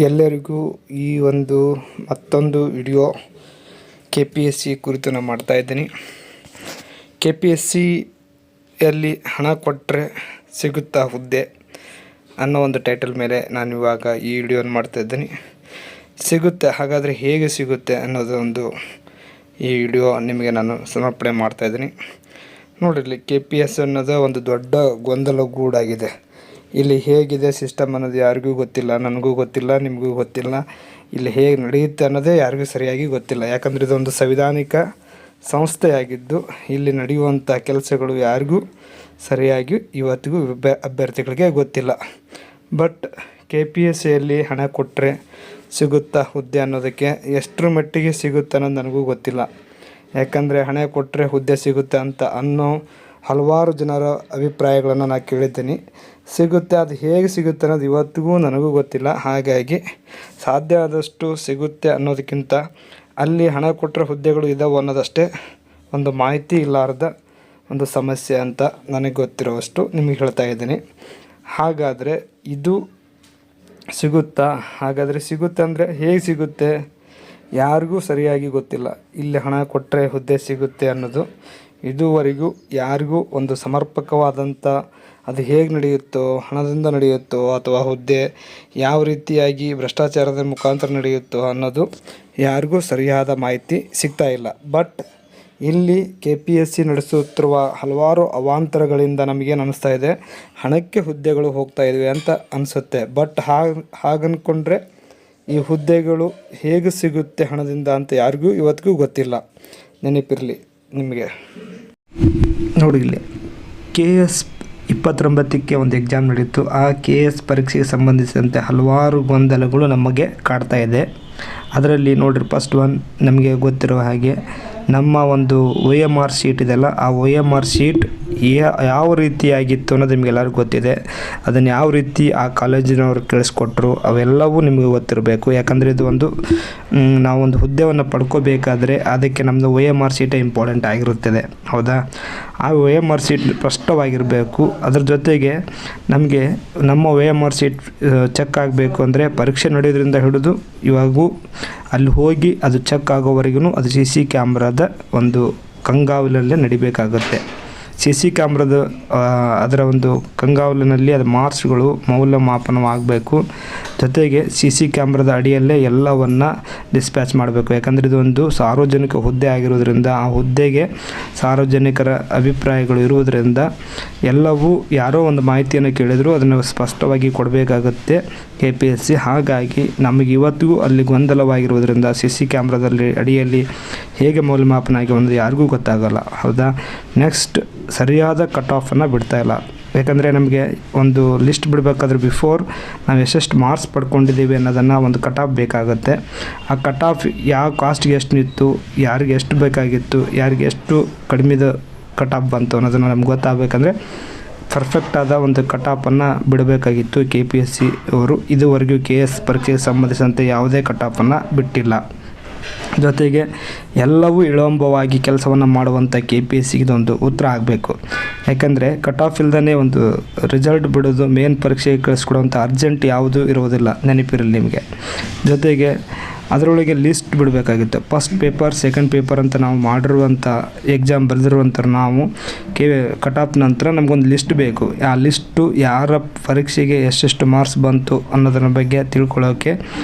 ಎಲ್ಲರಿಗೂ ಈ ಒಂದು ಮತ್ತೊಂದು ವಿಡಿಯೋ KPSC ಕುರಿತು ನಾನು ಮಾಡ್ತಾಯಿದ್ದೀನಿ. KPSCಯಲ್ಲಿ ಹಣ ಕೊಟ್ಟರೆ ಸಿಗುತ್ತಾ ಹುದ್ದೆ ಅನ್ನೋ ಒಂದು ಟೈಟಲ್ ಮೇಲೆ ನಾನು ಇವಾಗ ಈ ವಿಡಿಯೋನ ಮಾಡ್ತಾಯಿದ್ದೀನಿ. ಸಿಗುತ್ತೆ, ಹಾಗಾದರೆ ಹೇಗೆ ಸಿಗುತ್ತೆ ಅನ್ನೋದು ಒಂದು ಈ ವಿಡಿಯೋ ನಿಮಗೆ ನಾನು ಸಮರ್ಪಣೆ ಮಾಡ್ತಾಯಿದ್ದೀನಿ. ನೋಡಿರಲಿ, KPSC ಅನ್ನೋದು ಒಂದು ದೊಡ್ಡ ಗೊಂದಲ ಗೂಡಾಗಿದೆ. ಇಲ್ಲಿ ಹೇಗಿದೆ ಸಿಸ್ಟಮ್ ಅನ್ನೋದು ಯಾರಿಗೂ ಗೊತ್ತಿಲ್ಲ, ನನಗೂ ಗೊತ್ತಿಲ್ಲ, ನಿಮಗೂ ಗೊತ್ತಿಲ್ಲ. ಇಲ್ಲಿ ಹೇಗೆ ನಡೆಯುತ್ತೆ ಅನ್ನೋದೇ ಯಾರಿಗೂ ಸರಿಯಾಗಿ ಗೊತ್ತಿಲ್ಲ. ಯಾಕಂದರೆ ಇದೊಂದು ಸಂವಿಧಾನಿಕ ಸಂಸ್ಥೆಯಾಗಿದ್ದು ಇಲ್ಲಿ ನಡೆಯುವಂಥ ಕೆಲಸಗಳು ಯಾರಿಗೂ ಸರಿಯಾಗಿ ಇವತ್ತಿಗೂ ಅಭ್ಯರ್ಥಿಗಳಿಗೆ ಗೊತ್ತಿಲ್ಲ. ಬಟ್ KPSCಯಲ್ಲಿ ಹಣ ಕೊಟ್ಟರೆ ಸಿಗುತ್ತಾ ಹುದ್ದೆ ಅನ್ನೋದಕ್ಕೆ ಎಷ್ಟರ ಮಟ್ಟಿಗೆ ಸಿಗುತ್ತೆ ಅನ್ನೋದು ನನಗೂ ಗೊತ್ತಿಲ್ಲ. ಯಾಕಂದರೆ ಹಣ ಕೊಟ್ಟರೆ ಹುದ್ದೆ ಸಿಗುತ್ತೆ ಅಂತ ಅನ್ನೋ ಹಲವಾರು ಜನರ ಅಭಿಪ್ರಾಯಗಳನ್ನು ನಾನು ಕೇಳಿದ್ದೀನಿ. ಸಿಗುತ್ತೆ, ಅದು ಹೇಗೆ ಸಿಗುತ್ತೆ ಅನ್ನೋದು ಇವತ್ತಿಗೂ ನನಗೂ ಗೊತ್ತಿಲ್ಲ. ಹಾಗಾಗಿ ಸಾಧ್ಯ ಆದಷ್ಟು ಸಿಗುತ್ತೆ ಅನ್ನೋದಕ್ಕಿಂತ ಅಲ್ಲಿ ಹಣ ಕೊಟ್ಟರೆ ಹುದ್ದೆಗಳು ಇದ್ದಾವೆ ಅನ್ನೋದಷ್ಟೇ ಒಂದು ಮಾಹಿತಿ ಇಲ್ಲಾರ್ದ ಒಂದು ಸಮಸ್ಯೆ ಅಂತ ನನಗೆ ಗೊತ್ತಿರೋವಷ್ಟು ನಿಮಗೆ ಹೇಳ್ತಾ ಇದ್ದೀನಿ. ಹಾಗಾದರೆ ಇದು ಸಿಗುತ್ತಾ? ಹಾಗಾದರೆ ಸಿಗುತ್ತೆ ಅಂದರೆ ಹೇಗೆ ಸಿಗುತ್ತೆ? ಯಾರಿಗೂ ಸರಿಯಾಗಿ ಗೊತ್ತಿಲ್ಲ. ಇಲ್ಲಿ ಹಣ ಕೊಟ್ಟರೆ ಹುದ್ದೆ ಸಿಗುತ್ತೆ ಅನ್ನೋದು ಇದುವರೆಗೂ ಯಾರಿಗೂ ಒಂದು ಸಮರ್ಪಕವಾದಂಥ ಅದು ಹೇಗೆ ನಡೆಯುತ್ತೋ, ಹಣದಿಂದ ನಡೆಯುತ್ತೋ ಅಥವಾ ಹುದ್ದೆ ಯಾವ ರೀತಿಯಾಗಿ ಭ್ರಷ್ಟಾಚಾರದ ಮುಖಾಂತರ ನಡೆಯುತ್ತೋ ಅನ್ನೋದು ಯಾರಿಗೂ ಸರಿಯಾದ ಮಾಹಿತಿ ಸಿಗ್ತಾ ಇಲ್ಲ. ಬಟ್ ಇಲ್ಲಿ KPSC ನಡೆಸುತ್ತಿರುವ ಹಲವಾರು ಅವಾಂತರಗಳಿಂದ ನಮಗೇನು ಅನ್ನಿಸ್ತಾ ಇದೆ, ಹಣಕ್ಕೆ ಹುದ್ದೆಗಳು ಹೋಗ್ತಾ ಇವೆ ಅಂತ ಅನಿಸುತ್ತೆ. ಬಟ್ ಹಾಗನ್ಕೊಂಡ್ರೆ ಈ ಹುದ್ದೆಗಳು ಹೇಗೆ ಸಿಗುತ್ತೆ ಹಣದಿಂದ ಅಂತ ಯಾರಿಗೂ ಇವತ್ತಿಗೂ ಗೊತ್ತಿಲ್ಲ. ನೆನಪಿರಲಿ ನಿಮಗೆ. ನೋಡಿ, ಇಲ್ಲಿ KS 29ಕ್ಕೆ ಒಂದು ಎಕ್ಸಾಮ್ ನಡೀತು. ಆ KS ಪರೀಕ್ಷೆಗೆ ಸಂಬಂಧಿಸಿದಂತೆ ಹಲವಾರು ಗೊಂದಲಗಳು ನಮಗೆ ಕಾಡ್ತಾ ಇದೆ. ಅದರಲ್ಲಿ ನೋಡಿರಿ, ಫಸ್ಟ್ ಒನ್ ನಮಗೆ ಗೊತ್ತಿರೋ ಹಾಗೆ ನಮ್ಮ ಒಂದು OMR ಶೀಟ್ ಇದೆಲ್ಲ, ಆ OMR ಶೀಟ್ ಯಾವ ರೀತಿಯಾಗಿತ್ತು ಅನ್ನೋದು ನಿಮಗೆಲ್ಲರಿಗೂ ಗೊತ್ತಿದೆ. ಅದನ್ನು ಯಾವ ರೀತಿ ಆ ಕಾಲೇಜಿನವರು ಕಳಿಸ್ಕೊಟ್ರು ಅವೆಲ್ಲವೂ ನಿಮಗೆ ಗೊತ್ತಿರಬೇಕು. ಯಾಕಂದರೆ ಇದು ಒಂದು ನಾವೊಂದು ಹುದ್ದೆಯನ್ನು ಪಡ್ಕೋಬೇಕಾದ್ರೆ ಅದಕ್ಕೆ ನಮ್ಮದು OMR ಶೀಟೇ ಇಂಪಾರ್ಟೆಂಟ್ ಆಗಿರುತ್ತದೆ, ಹೌದಾ? ಆ OMR ಶೀಟ್ ಸ್ಪಷ್ಟವಾಗಿರಬೇಕು. ಅದ್ರ ಜೊತೆಗೆ ನಮಗೆ ನಮ್ಮ OMR ಶೀಟ್ ಚೆಕ್ ಆಗಬೇಕು ಅಂದರೆ ಪರೀಕ್ಷೆ ನಡೆಯೋದ್ರಿಂದ ಹಿಡಿದು ಇವಾಗೂ ಅಲ್ಲಿ ಹೋಗಿ ಅದು ಚೆಕ್ ಆಗೋವರೆಗೂ ಅದು CC ಕ್ಯಾಮ್ರಾದ ಒಂದು ಕಂಗಾವಲಲ್ಲೇ ನಡಿಬೇಕಾಗುತ್ತೆ. CC ಕ್ಯಾಮ್ರಾದ ಅದರ ಒಂದು ಕಂಗಾವಲಿನಲ್ಲಿ ಅದು ಮಾರ್ಕ್ಸ್ಗಳು ಮೌಲ್ಯಮಾಪನವಾಗಬೇಕು. ಜೊತೆಗೆ CC ಕ್ಯಾಮ್ರಾದ ಅಡಿಯಲ್ಲೇ ಎಲ್ಲವನ್ನು ಡಿಸ್ಪ್ಯಾಚ್ ಮಾಡಬೇಕು. ಯಾಕಂದರೆ ಇದು ಒಂದು ಸಾರ್ವಜನಿಕ ಹುದ್ದೆ ಆಗಿರೋದ್ರಿಂದ ಆ ಹುದ್ದೆಗೆ ಸಾರ್ವಜನಿಕರ ಅಭಿಪ್ರಾಯಗಳು ಇರುವುದರಿಂದ ಎಲ್ಲವೂ ಯಾರೋ ಒಂದು ಮಾಹಿತಿಯನ್ನು ಕೇಳಿದರೂ ಅದನ್ನು ಸ್ಪಷ್ಟವಾಗಿ ಕೊಡಬೇಕಾಗುತ್ತೆ KPSC. ಹಾಗಾಗಿ ನಮಗೆ ಇವತ್ತಿಗೂ ಅಲ್ಲಿ ಗೊಂದಲವಾಗಿರುವುದರಿಂದ CC ಕ್ಯಾಮ್ರಾದಲ್ಲಿ ಅಡಿಯಲ್ಲಿ ಹೇಗೆ ಮೌಲ್ಯಮಾಪನ ಆಗಿ ಒಂದು ಯಾರಿಗೂ ಗೊತ್ತಾಗಲ್ಲ, ಹೌದಾ? ನೆಕ್ಸ್ಟ್, ಸರಿಯಾದ ಕಟ್ ಆಫನ್ನು ಬಿಡ್ತಾಯಿಲ್ಲ. ಯಾಕಂದರೆ ನಮಗೆ ಒಂದು ಲಿಸ್ಟ್ ಬಿಡಬೇಕಾದ್ರೆ ಬಿಫೋರ್ ನಾವು ಎಷ್ಟೆಷ್ಟು ಮಾರ್ಕ್ಸ್ ಪಡ್ಕೊಂಡಿದ್ದೀವಿ ಅನ್ನೋದನ್ನು ಒಂದು ಕಟ್ ಆಫ್ ಬೇಕಾಗುತ್ತೆ. ಆ ಕಟ್ ಆಫ್ ಯಾವ ಕಾಸ್ಟ್ಗೆ ಎಷ್ಟು ನಿಂತು, ಯಾರಿಗೆ ಎಷ್ಟು ಬೇಕಾಗಿತ್ತು, ಯಾರಿಗೆ ಎಷ್ಟು ಕಡಿಮೆದ ಕಟ್ ಆಫ್ ಬಂತು ಅನ್ನೋದನ್ನು ನಮ್ಗೆ ಗೊತ್ತಾಗಬೇಕಂದ್ರೆ ಪರ್ಫೆಕ್ಟಾದ ಒಂದು ಕಟ್ ಆಫನ್ನು ಬಿಡಬೇಕಾಗಿತ್ತು KPSC ಅವರು. ಇದುವರೆಗೂ KS ಪರೀಕ್ಷೆಗೆ ಸಂಬಂಧಿಸಿದಂತೆ ಯಾವುದೇ ಕಟ್ ಆಫನ್ನು ಬಿಟ್ಟಿಲ್ಲ. ಜೊತೆಗೆ ಎಲ್ಲವೂ ವಿಳಂಬವಾಗಿ ಕೆಲಸವನ್ನು ಮಾಡುವಂಥ KPSCಗೆ ಇದೊಂದು ಉತ್ತರ ಆಗಬೇಕು. ಯಾಕಂದರೆ ಕಟ್ ಆಫ್ ಇಲ್ದೇ ಒಂದು ರಿಸಲ್ಟ್ ಬಿಡೋದು, ಮೇನ್ ಪರೀಕ್ಷೆಗೆ ಕಳಿಸ್ಕೊಡುವಂಥ ಅರ್ಜೆಂಟ್ ಯಾವುದೂ ಇರೋದಿಲ್ಲ, ನೆನಪಿರಲಿ ನಿಮಗೆ. ಜೊತೆಗೆ ಅದರೊಳಗೆ ಲಿಸ್ಟ್ ಬಿಡಬೇಕಾಗಿತ್ತು. ಫಸ್ಟ್ ಪೇಪರ್, ಸೆಕೆಂಡ್ ಪೇಪರ್ ಅಂತ ನಾವು ಮಾಡಿರುವಂಥ ಎಕ್ಸಾಮ್ ಬರೆದಿರುವಂಥ ನಾವು ಕಟ್ ಆಫ್ ನಂತರ ನಮಗೊಂದು ಲಿಸ್ಟ್ ಬೇಕು. ಆ ಲಿಸ್ಟು ಯಾರ ಪರೀಕ್ಷೆಗೆ ಎಷ್ಟೆಷ್ಟು ಮಾರ್ಕ್ಸ್ ಬಂತು ಅನ್ನೋದ್ರ ಬಗ್ಗೆ ತಿಳ್ಕೊಳ್ಳೋಕ್ಕೆ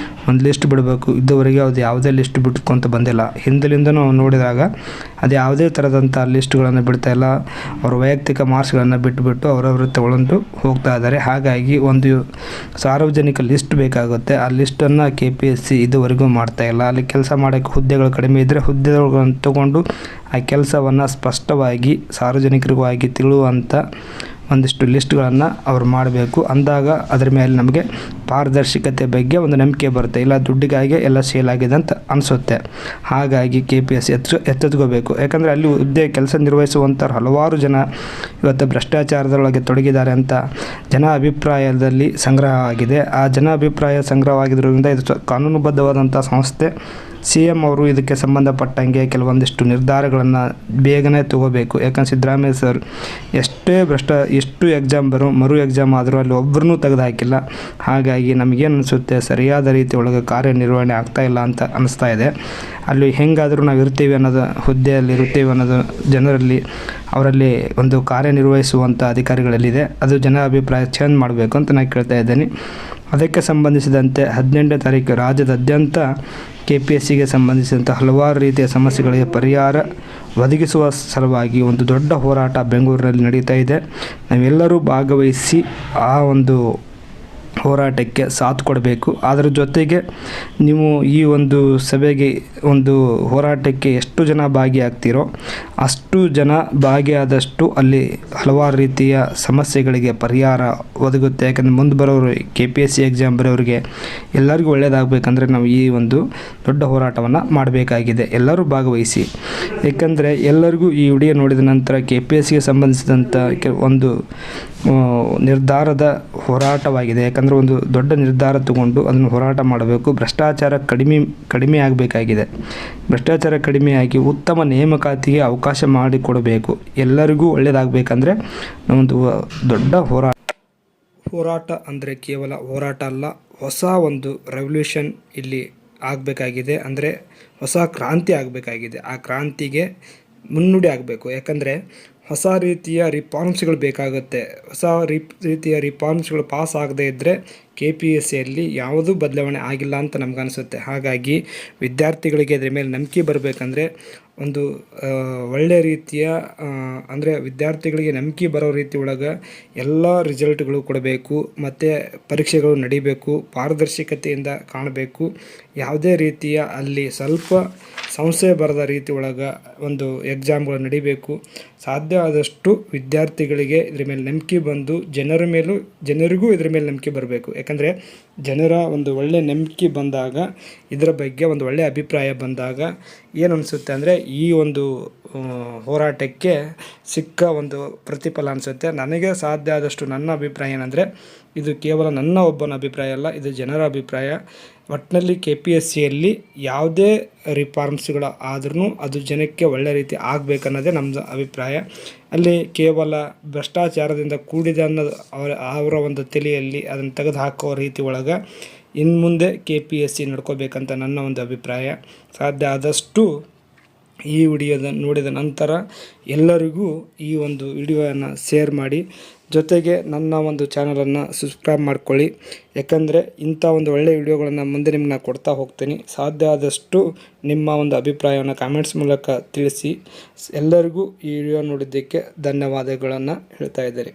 ಒಂದು ಲಿಸ್ಟ್ ಬಿಡಬೇಕು. ಇದುವರೆಗೆ ಅದು ಯಾವುದೇ ಲಿಸ್ಟ್ ಬಿಟ್ಕೊಂತ ಬಂದಿಲ್ಲ. ಹಿಂದಲಿಂದ ನಾವು ನೋಡಿದಾಗ ಅದು ಯಾವುದೇ ಥರದಂಥ ಲಿಸ್ಟ್ಗಳನ್ನು ಬಿಡ್ತಾಯಿಲ್ಲ. ಅವ್ರ ವೈಯಕ್ತಿಕ ಮಾರ್ಕ್ಸ್ಗಳನ್ನು ಬಿಟ್ಟು ಅವರವರು ತಗೊಂಡು ಹೋಗ್ತಾ ಇದ್ದಾರೆ. ಹಾಗಾಗಿ ಒಂದು ಸಾರ್ವಜನಿಕ ಲಿಸ್ಟ್ ಬೇಕಾಗುತ್ತೆ. ಆ ಲಿಸ್ಟನ್ನು KPSC ಇದುವರೆಗೂ ಮಾಡ್ತಾಯಿಲ್ಲ. ಅಲ್ಲಿ ಕೆಲಸ ಮಾಡೋಕ್ಕೆ ಹುದ್ದೆಗಳು ಕಡಿಮೆ ಇದ್ದರೆ ಹುದ್ದೆಗಳನ್ನು ತಗೊಂಡು ಆ ಕೆಲಸವನ್ನು ಸ್ಪಷ್ಟವಾಗಿ ಸಾರ್ವಜನಿಕರಿಗಾಗಿ ತಿಳುವಂಥ ಒಂದಿಷ್ಟು ಲಿಸ್ಟ್ಗಳನ್ನು ಅವ್ರು ಮಾಡಬೇಕು. ಅಂದಾಗ ಅದರ ಮೇಲೆ ನಮಗೆ ಪಾರದರ್ಶಕತೆ ಬಗ್ಗೆ ಒಂದು ನಂಬಿಕೆ ಬರುತ್ತೆ. ಇಲ್ಲ ದುಡ್ಡಿಗಾಗಿ ಎಲ್ಲ ಸೇಲ್ ಆಗಿದೆ ಅಂತ ಅನಿಸುತ್ತೆ. ಹಾಗಾಗಿ KPSC ಎಚ್ಚೆತ್ಕೋಬೇಕು. ಯಾಕಂದರೆ ಅಲ್ಲಿ ಹುದ್ದೆ ಕೆಲಸ ನಿರ್ವಹಿಸುವಂಥ ಹಲವಾರು ಜನ ಇವತ್ತು ಭ್ರಷ್ಟಾಚಾರದೊಳಗೆ ತೊಡಗಿದ್ದಾರೆ ಅಂತ ಜನ ಅಭಿಪ್ರಾಯದಲ್ಲಿ ಸಂಗ್ರಹ ಆಗಿದೆ. ಆ ಜನ ಅಭಿಪ್ರಾಯ ಸಂಗ್ರಹವಾಗಿದ್ದರಿಂದ ಇದು ಕಾನೂನುಬದ್ಧವಾದಂಥ ಸಂಸ್ಥೆ CM ಅವರು ಇದಕ್ಕೆ ಸಂಬಂಧಪಟ್ಟಂಗೆ ಕೆಲವೊಂದಿಷ್ಟು ನಿರ್ಧಾರಗಳನ್ನು ಬೇಗನೆ ತಗೋಬೇಕು. ಯಾಕಂದ್ರೆ ಸಿದ್ದರಾಮಯ್ಯ ಸರ್ ಎಷ್ಟು ಎಕ್ಸಾಮ್ ಮರು ಎಕ್ಸಾಮ್ ಆದರೂ ಅಲ್ಲಿ ಒಬ್ಬರನ್ನೂ ತೆಗೆದು ಹಾಕಿಲ್ಲ. ಹಾಗಾಗಿ ನಮಗೇನು ಅನಿಸುತ್ತೆ, ಸರಿಯಾದ ರೀತಿ ಒಳಗೆ ಕಾರ್ಯನಿರ್ವಹಣೆ ಆಗ್ತಾ ಇಲ್ಲ ಅಂತ ಅನಿಸ್ತಾ ಇದೆ. ಅಲ್ಲಿ ಹೆಂಗಾದರೂ ನಾವು ಇರ್ತೀವಿ ಅನ್ನೋದು, ಹುದ್ದೆಯಲ್ಲಿ ಇರ್ತೀವಿ ಅನ್ನೋದು ಜನರಲ್ಲಿ, ಅವರಲ್ಲಿ ಒಂದು ಕಾರ್ಯನಿರ್ವಹಿಸುವಂಥ ಅಧಿಕಾರಿಗಳಲ್ಲಿದೆ. ಅದು ಜನರ ಅಭಿಪ್ರಾಯ ಚೇಂಜ್ ಮಾಡಬೇಕು ಅಂತ ನಾನು ಕೇಳ್ತಾ ಇದ್ದೇನೆ. ಅದಕ್ಕೆ ಸಂಬಂಧಿಸಿದಂತೆ 18ನೇ ತಾರೀಕು ರಾಜ್ಯದಾದ್ಯಂತ KPSCಗೆ ಸಂಬಂಧಿಸಿದಂಥ ಹಲವಾರು ರೀತಿಯ ಸಮಸ್ಯೆಗಳಿಗೆ ಪರಿಹಾರ ಒದಗಿಸುವ ಸಲುವಾಗಿ ಒಂದು ದೊಡ್ಡ ಹೋರಾಟ ಬೆಂಗಳೂರಿನಲ್ಲಿ ನಡೀತಾ ಇದೆ. ನಾವೆಲ್ಲರೂ ಭಾಗವಹಿಸಿ ಆ ಒಂದು ಹೋರಾಟಕ್ಕೆ ಸಾಥ್ ಕೊಡಬೇಕು. ಅದರ ಜೊತೆಗೆ ನೀವು ಈ ಒಂದು ಸಭೆಗೆ, ಒಂದು ಹೋರಾಟಕ್ಕೆ ಎಷ್ಟು ಜನ ಭಾಗಿಯಾಗ್ತೀರೋ ಅಷ್ಟು ಜನ ಭಾಗಿಯಾದಷ್ಟು ಅಲ್ಲಿ ಹಲವಾರು ರೀತಿಯ ಸಮಸ್ಯೆಗಳಿಗೆ ಪರಿಹಾರ ಒದಗುತ್ತೆ. ಯಾಕಂದರೆ ಮುಂದೆ ಬರೋರು KPSC ಎಕ್ಸಾಮ್ ಬರೋರಿಗೆ ಎಲ್ಲರಿಗೂ ಒಳ್ಳೆಯದಾಗಬೇಕಂದ್ರೆ ನಾವು ಈ ಒಂದು ದೊಡ್ಡ ಹೋರಾಟವನ್ನು ಮಾಡಬೇಕಾಗಿದೆ. ಎಲ್ಲರೂ ಭಾಗವಹಿಸಿ. ಏಕೆಂದರೆ ಎಲ್ಲರಿಗೂ ಈ ವಿಡಿಯೋ ನೋಡಿದ ನಂತರ KPSCಗೆ ಸಂಬಂಧಿಸಿದಂಥ ಒಂದು ನಿರ್ಧಾರದ ಹೋರಾಟವಾಗಿದೆ. ಯಾಕಂದರೆ ಒಂದು ದೊಡ್ಡ ನಿರ್ಧಾರ ತಗೊಂಡು ಅದನ್ನು ಹೋರಾಟ ಮಾಡಬೇಕು. ಭ್ರಷ್ಟಾಚಾರ ಕಡಿಮೆ ಆಗಬೇಕಾಗಿದೆ. ಭ್ರಷ್ಟಾಚಾರ ಕಡಿಮೆಯಾಗಿ ಉತ್ತಮ ನೇಮಕಾತಿಗೆ ಅವಕಾಶ ಮಾಡಿಕೊಡಬೇಕು. ಎಲ್ಲರಿಗೂ ಒಳ್ಳೆಯದಾಗಬೇಕಂದ್ರೆ ಒಂದು ದೊಡ್ಡ ಹೋರಾಟ ಅಂದರೆ ಕೇವಲ ಹೋರಾಟ ಅಲ್ಲ, ಹೊಸ ಒಂದು ರೆವಲ್ಯೂಷನ್ ಇಲ್ಲಿ ಆಗಬೇಕಾಗಿದೆ. ಅಂದರೆ ಹೊಸ ಕ್ರಾಂತಿ ಆಗಬೇಕಾಗಿದೆ. ಆ ಕ್ರಾಂತಿಗೆ ಮುನ್ನುಡಿ ಆಗಬೇಕು. ಯಾಕಂದರೆ ಹೊಸ ರೀತಿಯ ರಿಫಾರ್ಮ್ಸ್ಗಳು ಬೇಕಾಗುತ್ತೆ. ಹೊಸ ರೀತಿಯ ರಿಫಾರ್ಮ್ಸ್ಗಳು ಪಾಸ್ ಆಗದೇ ಇದ್ದರೆ KPSCಯಲ್ಲಿ ಯಾವುದೂ ಬದಲಾವಣೆ ಆಗಿಲ್ಲ ಅಂತ ನಮಗನ್ನಿಸುತ್ತೆ. ಹಾಗಾಗಿ ವಿದ್ಯಾರ್ಥಿಗಳಿಗೆ ಇದ್ರ ಮೇಲೆ ನಂಬಿಕೆ ಬರಬೇಕಂದ್ರೆ ಒಂದು ಒಳ್ಳೆಯ ರೀತಿಯ ಅಂದರೆ ವಿದ್ಯಾರ್ಥಿಗಳಿಗೆ ನಂಬಿಕೆ ಬರೋ ರೀತಿ ಒಳಗೆ ಎಲ್ಲ ರಿಸಲ್ಟ್ಗಳು ಕೊಡಬೇಕು. ಮತ್ತು ಪರೀಕ್ಷೆಗಳು ನಡಿಬೇಕು, ಪಾರದರ್ಶಕತೆಯಿಂದ ಕಾಣಬೇಕು. ಯಾವುದೇ ರೀತಿಯ ಅಲ್ಲಿ ಸ್ವಲ್ಪ ಸಂಶಯ ಬರದ ರೀತಿ ಒಳಗೆ ಒಂದು ಎಕ್ಸಾಮ್ಗಳು ನಡಿಬೇಕು. ಸಾಧ್ಯ ಆದಷ್ಟು ವಿದ್ಯಾರ್ಥಿಗಳಿಗೆ ಇದ್ರ ಮೇಲೆ ನಂಬಿಕೆ ಬಂದು ಜನರಿಗೂ ಇದ್ರ ಮೇಲೆ ನಂಬಿಕೆ ಬರಬೇಕು. ಯಾಕಂದರೆ ಜನರ ಒಂದು ಒಳ್ಳೆಯ ನಂಬಿಕೆ ಬಂದಾಗ, ಇದರ ಬಗ್ಗೆ ಒಂದು ಒಳ್ಳೆಯ ಅಭಿಪ್ರಾಯ ಬಂದಾಗ ಏನು ಅನಿಸುತ್ತೆ ಅಂದರೆ ಈ ಒಂದು ಹೋರಾಟಕ್ಕೆ ಸಿಕ್ಕ ಒಂದು ಪ್ರತಿಫಲ ಅನಿಸುತ್ತೆ. ನನಗೆ ಸಾಧ್ಯ ಆದಷ್ಟು ನನ್ನ ಅಭಿಪ್ರಾಯ ಏನಂದರೆ, ಇದು ಕೇವಲ ನನ್ನ ಒಬ್ಬನ ಅಭಿಪ್ರಾಯ ಅಲ್ಲ, ಇದು ಜನರ ಅಭಿಪ್ರಾಯ. ಒಟ್ಟಿನಲ್ಲಿ KPSCಯಲ್ಲಿ ಯಾವುದೇ ರಿಫಾರ್ಮ್ಸ್ಗಳು ಆದ್ರೂ ಅದು ಜನಕ್ಕೆ ಒಳ್ಳೆ ರೀತಿ ಆಗಬೇಕನ್ನೋದೇ ನಮ್ಮದು ಅಭಿಪ್ರಾಯ. ಅಲ್ಲಿ ಕೇವಲ ಭ್ರಷ್ಟಾಚಾರದಿಂದ ಕೂಡಿದೆ ಅನ್ನೋದು ಅವರ ಒಂದು ತಲೆಯಲ್ಲಿ ಅದನ್ನು ತೆಗೆದು ಹಾಕೋ ರೀತಿ ಒಳಗೆ ಇನ್ನು ಮುಂದೆ KPSC ನಡ್ಕೋಬೇಕಂತ ನನ್ನ ಒಂದು ಅಭಿಪ್ರಾಯ. ಸಾಧ್ಯ ಆದಷ್ಟು ಈ ವಿಡಿಯೋದ ನೋಡಿದ ನಂತರ ಎಲ್ಲರಿಗೂ ಈ ಒಂದು ವಿಡಿಯೋವನ್ನು ಶೇರ್ ಮಾಡಿ, ಜೊತೆಗೆ ನನ್ನ ಒಂದು ಚಾನಲನ್ನು ಸಬ್ಸ್ಕ್ರೈಬ್ ಮಾಡ್ಕೊಳ್ಳಿ. ಯಾಕಂದರೆ ಇಂಥ ಒಂದು ಒಳ್ಳೆಯ ವಿಡಿಯೋಗಳನ್ನು ಮುಂದೆ ನಿಮ್ಗೆ ನಾನು ಕೊಡ್ತಾ ಹೋಗ್ತೀನಿ. ಸಾಧ್ಯ ಆದಷ್ಟು ನಿಮ್ಮ ಒಂದು ಅಭಿಪ್ರಾಯವನ್ನು ಕಾಮೆಂಟ್ಸ್ ಮೂಲಕ ತಿಳಿಸಿ. ಎಲ್ಲರಿಗೂ ಈ ವಿಡಿಯೋ ನೋಡಿದ್ದಕ್ಕೆ ಧನ್ಯವಾದಗಳನ್ನು ಹೇಳ್ತಾ ಇದ್ದಾರೆ.